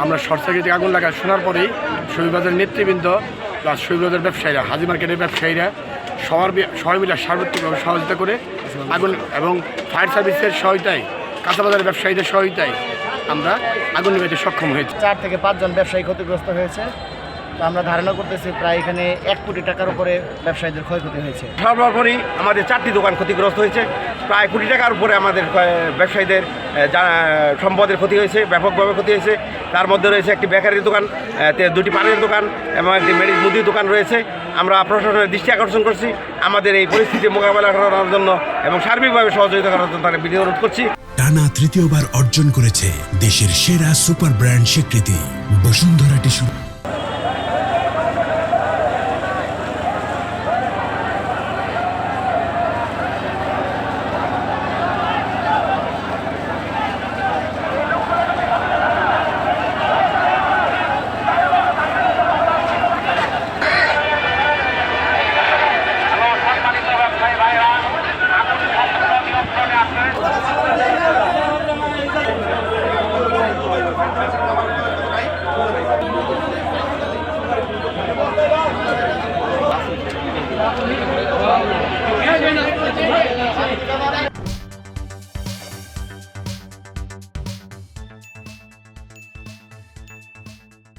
আমরা শর্ট সার্কিটে আগুন লাগায় শোনার পরেই শহীদবাজারের নেতৃবৃন্দ প্লাস শহীদবাজারের ব্যবসায়ীরা, হাজি মার্কেটের ব্যবসায়ীরা সবাই মিলে সার্বত্রিকভাবে সহযোগিতা করে আগুন এবং ফায়ার সার্ভিসের সহায়তায়, কাঁচাবাজারের ব্যবসায়ীদের সহায়তায় আমরা আগুন নিভাইতে সক্ষম হয়েছি। 4 থেকে 5 জন ব্যবসায়ী ক্ষতিগ্রস্ত হয়েছে। তো আমরা ধারণা করতেছি প্রায় এখানে 1 কোটি টাকার উপরে ব্যবসায়ীদের ক্ষয়ক্ষতি হয়েছে। সর্বোপরি আমাদের 4টি দোকান ক্ষতিগ্রস্ত হয়েছে, প্রায় কোটি টাকার উপরে আমাদের ব্যবসায়ীদের সম্পদের ক্ষতি হয়েছে, ব্যাপকভাবে ক্ষতি হয়েছে। তার মধ্যে রয়েছে একটি বেকারির দোকান, 2টি পানের দোকান এবং একটি মুদির দোকান রয়েছে। আমরা প্রশাসনের দৃষ্টি আকর্ষণ করছি আমাদের এই পরিস্থিতি মোকাবেলা করার জন্য এবং সার্বিকভাবে সহযোগিতা করার জন্য তাকে বিনীত অনুরোধ করছি। টানা তৃতীয়বার অর্জন করেছে দেশের সেরা সুপার ব্র্যান্ড স্বীকৃতি বসুন্ধরা টিস্যু।